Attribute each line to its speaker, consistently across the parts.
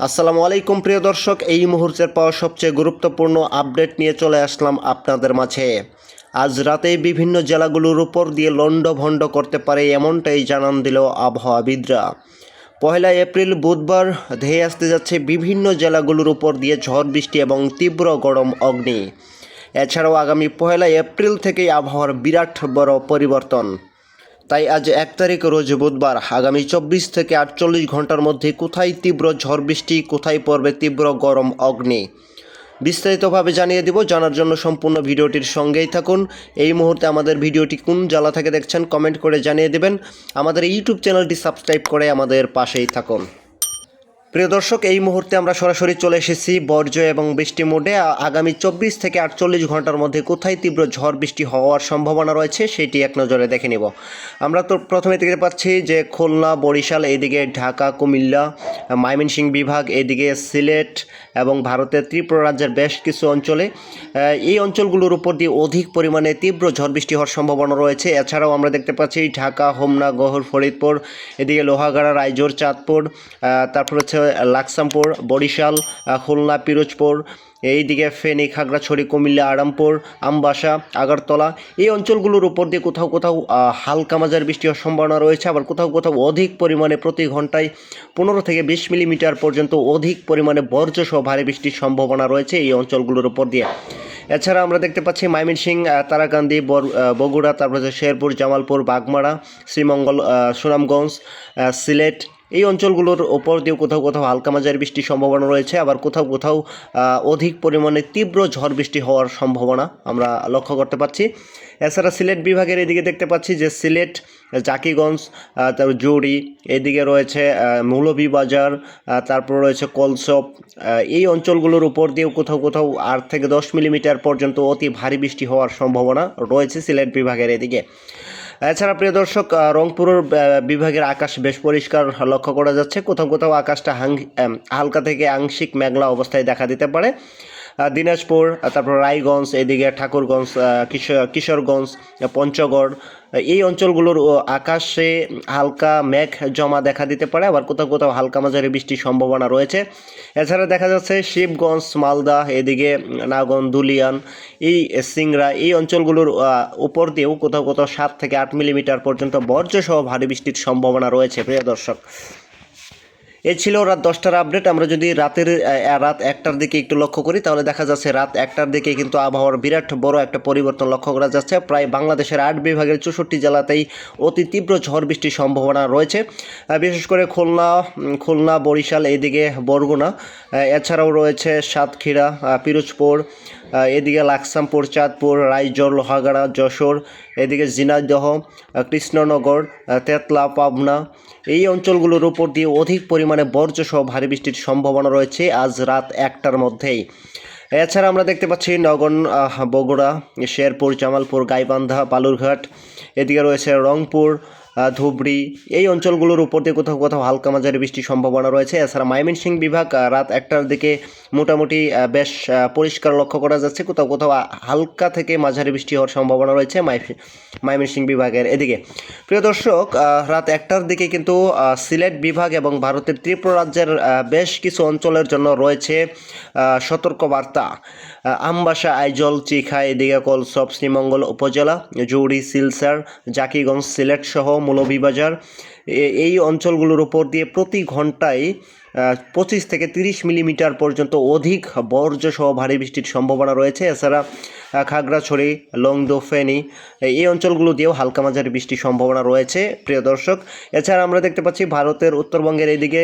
Speaker 1: আসসালামু আলাইকুম প্রিয় দর্শক, এই মুহূর্তের পাওয়া সবচেয়ে গুরুত্বপূর্ণ আপডেট নিয়ে চলে আসলাম আপনাদের মাঝে। আজ রাতে বিভিন্ন জেলাগুলোর উপর দিয়ে লণ্ডভণ্ড করতে পারে এমনটাই জানান দিল আবহাওয়াবিদরা। 1 এপ্রিল বুধবার ধেয়ে আসতে যাচ্ছে বিভিন্ন জেলাগুলোর উপর দিয়ে ঝড় বৃষ্টি এবং তীব্র গরম অগ্নি। এছাড়াও আগামী 1 এপ্রিল থেকেই আবহাওয়ার বিরাট বড় পরিবর্তন। তাই আজ 1 তারিখ রোজ বুধবার আগামী 24 থেকে 48 ঘন্টার মধ্যে কোথায় তীব্র ঝড় বৃষ্টি, কোথায় পড়বে তীব্র গরম অগ্নি, বিস্তারিতভাবে জানিয়ে দিব। জানার জন্য সম্পূর্ণ ভিডিওটির সঙ্গেই থাকুন। এই মুহূর্তে আমাদের ভিডিওটি কোন জেলা থেকে দেখছেন কমেন্ট করে জানিয়ে দেবেন। আমাদের ইউটিউব চ্যানেলটি সাবস্ক্রাইব করে আমাদের পাশেই থাকুন। প্রিয় দর্শক, এই মুহূর্তে আমরা সরাসরি চলে এসেছি বর্জ্য এবং বৃষ্টি মোডে। আগামী 24 থেকে 48 ঘন্টার মধ্যে কোথায় তীব্র ঝড় বৃষ্টি হওয়ার সম্ভাবনা রয়েছে সেটি এক নজরে দেখে নিব। আমরা তো প্রথমে দেখতে পাচ্ছি যে খুলনা, বরিশাল, এদিকে ঢাকা, কুমিল্লা, ময়মনসিংহ বিভাগ, এদিকে সিলেট এবং ভারতের ত্রিপুরা রাজ্যের বেশ কিছু অঞ্চলে এই অঞ্চলগুলোর উপর দিয়ে অধিক পরিমাণে তীব্র ঝড় বৃষ্টি হওয়ার সম্ভাবনা রয়েছে। এছাড়াও আমরা দেখতে পাচ্ছি ঢাকা, হোমনা, গহর, ফরিদপুর, এদিকে লোহাগাড়া, রায়জোর, চাঁদপুর, তারপর হচ্ছে লাকসামপুর, বরিশাল, খুলনা, পিরোজপুর, এইদিকে ফেনী, খাগড়াছড়ি, কুমিল্লা, আরামপুর, আমবাসা, আগরতলা, এই অঞ্চলগুলোর উপর দিয়ে কোথাও কোথাও হালকা মাঝারি বৃষ্টি হওয়ার সম্ভাবনা রয়েছে। আবার কোথাও কোথাও অধিক পরিমাণে প্রতি ঘন্টায় 15 থেকে 20 মিলিমিটার পর্যন্ত অধিক পরিমাণে বজ্রসহ ভারী বৃষ্টির সম্ভাবনা রয়েছে এই অঞ্চলগুলোর উপর দিয়ে। এছাড়া আমরা দেখতে পাচ্ছি ময়মনসিংহ, তারাকান্দি, বগুড়া, তারপর হচ্ছে শেরপুর, জামালপুর, বাগমারা, শ্রীমঙ্গল, সুনামগঞ্জ, সিলেট, এই অঞ্চলগুলোর ওপর দিয়েও কোথাও কোথাও হালকা মাঝারি বৃষ্টির সম্ভাবনা রয়েছে। আবার কোথাও কোথাও অধিক পরিমাণে তীব্র ঝড় বৃষ্টি হওয়ার সম্ভাবনা আমরা লক্ষ্য করতে পারছি। এছাড়া সিলেট বিভাগের এদিকে দেখতে পাচ্ছি যে সিলেট, জাকিগঞ্জ, তারপর জুড়ি, এদিকে রয়েছে মৌলভীবাজার, তারপর রয়েছে কলসপ, এই অঞ্চলগুলোর উপর দিয়েও কোথাও কোথাও 8 থেকে 10 মিলিমিটার পর্যন্ত অতি ভারী বৃষ্টি হওয়ার সম্ভাবনা রয়েছে সিলেট বিভাগের এদিকে। এছাড়া প্রিয় দর্শক, রংপুরের বিভাগের আকাশ বেশ পরিষ্কার লক্ষ্য করা যাচ্ছে। কোথাও কোথাও আকাশটা হালকা থেকে আংশিক মেঘলা অবস্থায় দেখা দিতে পারে। দিনাজপুর, তারপর রায়গঞ্জ, এদিকে ঠাকুরগঞ্জ, কিশোরগঞ্জ, পঞ্চগড়, এই অঞ্চলগুলোর আকাশে হালকা মেঘ জমা দেখা দিতে পারে। আবার কোথাও কোথাও হালকা মাঝারি বৃষ্টির সম্ভাবনা রয়েছে। এছাড়া দেখা যাচ্ছে শিবগঞ্জ, মালদা, এদিকে নাগন, দুলিয়ান, এই সিংড়া, এই অঞ্চলগুলোর উপর দিয়েও কোথাও কোথাও 7 থেকে 8 মিলিমিটার পর্যন্ত বজ্রসহ ভারী বৃষ্টির সম্ভাবনা রয়েছে। প্রিয় দর্শক, এ ছিল রাত 10টার আপডেট। আমরা যদি রাত 1টার দিকে একটু লক্ষ্য করি তাহলে দেখা যাচ্ছে রাত 1টার দিকে কিন্তু আবহাওয়ার বিরাট বড় একটা পরিবর্তন লক্ষ্য করা যাচ্ছে। প্রায় বাংলাদেশের 8 বিভাগের 64 জেলাতেই অতি তীব্র ঝড় বৃষ্টির সম্ভাবনা রয়েছে। বিশেষ করে খুলনা, বরিশাল, এদিকে বরগুনা, এছাড়াও রয়েছে সাতক্ষীরা, পিরোজপুর, এদিকে লাকসামপুর, চাঁদপুর, রায়জোর, লোহাগাড়া, যশোর, এদিকে ঝিনাইদহ, কৃষ্ণনগর, তেতলা, পাবনা, এই অঞ্চলগুলোর উপর দিয়ে অধিক পরিমাণে বজ্রসহ ভারী বৃষ্টির সম্ভাবনা রয়েছে আজ রাত 1টার মধ্যেই। এছাড়া আমরা দেখতে পাচ্ছি নগর, বগুড়া, শেরপুর, জামালপুর, গাইবান্ধা, বালুরঘাট, এদিকে রয়েছে রংপুর, ধুবড়ি, এই অঞ্চলগুলোর উপর দিয়ে কোথাও কোথাও হালকা মাঝারি বৃষ্টির সম্ভাবনা রয়েছে। এছাড়া ময়মনসিংহ বিভাগ রাত 1টার দিকে মোটামুটি বেশ পরিষ্কার লক্ষ্য করা যাচ্ছে। কোথাও কোথাও হালকা থেকে মাঝারি বৃষ্টি হওয়ার সম্ভাবনা রয়েছে ময়মনসিংহ বিভাগের এদিকে। প্রিয় দর্শক, রাত 1টার দিকে কিন্তু সিলেট বিভাগ এবং ভারতের ত্রিপুরা রাজ্যের বেশ কিছু অঞ্চলের জন্য রয়েছে সতর্কবার্তা। আমবাসা, আইজল, চিখা, এদিকে কলসপ, শ্রীমঙ্গল উপজেলা, জৌড়ি, সিলসার, জাকিগঞ্জ, সিলেট সহ মৌলভীবাজার, এই অঞ্চলগুলোর উপর দিয়ে প্রতি ঘন্টায় 25 থেকে 30 মিলিমিটার পর্যন্ত অধিক বজ্রসহ ভারী বৃষ্টির সম্ভাবনা রয়েছে। এছাড়া খাগড়াছড়ি, লংদো, ফেনী, এই অঞ্চলগুলো দিয়েও হালকা মাঝারি বৃষ্টির সম্ভাবনা রয়েছে। প্রিয় দর্শক, এছাড়া আমরা দেখতে পাচ্ছি ভারতের উত্তরবঙ্গের এইদিকে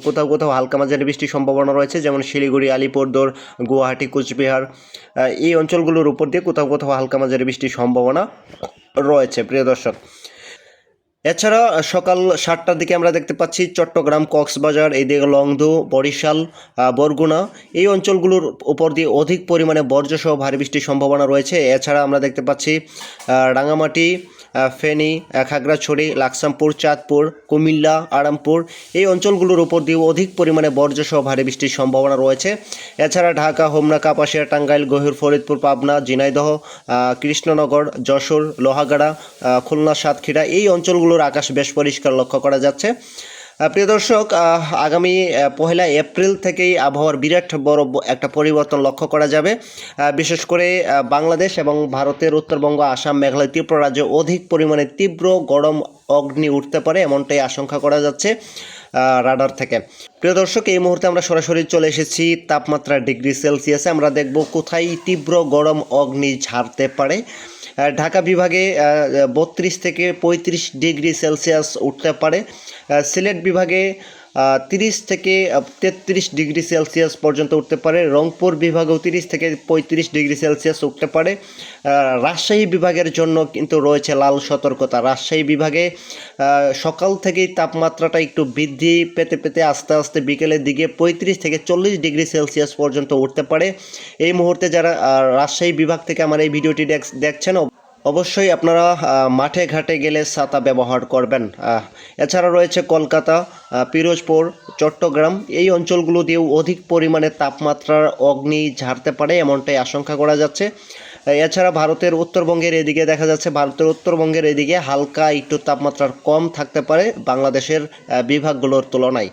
Speaker 1: কোথাও কোথাও হালকা মাঝারি বৃষ্টির সম্ভাবনা রয়েছে, যেমন শিলিগুড়ি, আলিপুরদুয়ার, গুয়াহাটি, কুচবিহার, এই অঞ্চলগুলোর উপর দিয়ে কোথাও কোথাও হালকা মাঝারি বৃষ্টির সম্ভাবনা রয়েছে। প্রিয় দর্শক, এছাড়া সকাল 7টার দিকে আমরা দেখতে পাচ্ছি চট্টগ্রাম, কক্সবাজার, এইদিকে লংদু, বরিশাল, বরগুনা, এই অঞ্চলগুলোর উপর দিয়ে অধিক পরিমাণে বজ্রসহ ভারী বৃষ্টির সম্ভাবনা রয়েছে। এছাড়া আমরা দেখতে পাচ্ছি রাঙামাটি, ফেনী, খাগড়াছড়ি, লাকসামপুর, চাঁদপুর, কুমিল্লা, আরামপুর, এই অঞ্চলগুলোর উপর দিয়ে অধিক পরিমাণে বজ্রসহ ভারী বৃষ্টির সম্ভাবনা রয়েছে। এছাড়া ঢাকা, হোমনা, কাপাসিয়া, টাঙ্গাইল, গহির, ফরিদপুর, পাবনা, ঝিনাইদহ, কৃষ্ণনগর, যশোর, লোহাগাড়া, খুলনা, সাতক্ষীরা, এই অঞ্চলগুলোর আকাশ বেশ পরিষ্কার লক্ষ্য করা যাচ্ছে। প্রিয় দর্শক, আগামী 1 এপ্রিল থেকেই আবহাওয়ার বিরাট বড় একটা পরিবর্তন লক্ষ্য করা যাবে। বিশেষ করে বাংলাদেশ এবং ভারতের উত্তরবঙ্গ, আসাম, মেঘালয়, ত্রিপুরা রাজ্যে অধিক পরিমাণে তীব্র গরম অগ্নি উঠতে পারে, এমনটাই আশঙ্কা করা যাচ্ছে রাডার থেকে। প্রিয় দর্শক, এই মুহূর্তে আমরা সরাসরি চলে এসেছি তাপমাত্রা ডিগ্রি সেলসিয়াসে। আমরা দেখব কোথায় তীব্র গরম অগ্নি ঝাড়তে পারে। ঢাকা বিভাগে 32 থেকে 35 ডিগ্রি সেলসিয়াস উঠতে পারে। সিলেট বিভাগে 30 থেকে 33 ডিগ্রি সেলসিয়াস পর্যন্ত উঠতে পারে। রংপুর বিভাগেও 30 থেকে 35 ডিগ্রি সেলসিয়াস উঠতে পারে। রাজশাহী বিভাগের জন্য কিন্তু রয়েছে লাল সতর্কতা। রাজশাহী বিভাগে সকাল থেকেই তাপমাত্রাটা একটু বৃদ্ধি পেতে পেতে আস্তে আস্তে বিকেলের দিকে 35 থেকে 40 ডিগ্রি সেলসিয়াস পর্যন্ত উঠতে পারে। এই মুহূর্তে যারা রাজশাহী বিভাগ থেকে আমার এই ভিডিওটি দেখছেন, অবশ্যই আপনারা মাঠে ঘাটে গেলে ছাতা ব্যবহার করবেন। এছাড়া রয়েছে কলকাতা, পিরোজপুর, চট্টগ্রাম, এই অঞ্চলগুলো দিয়েও অধিক পরিমাণে তাপমাত্রার অগ্নি ঝাড়তে পারে, এমনটাই আশঙ্কা করা যাচ্ছে। এছাড়া ভারতের উত্তরবঙ্গের এদিকে দেখা যাচ্ছে, ভারতের উত্তরবঙ্গের এদিকে হালকা একটু তাপমাত্রার কম থাকতে পারে বাংলাদেশের বিভাগগুলোর তুলনায়।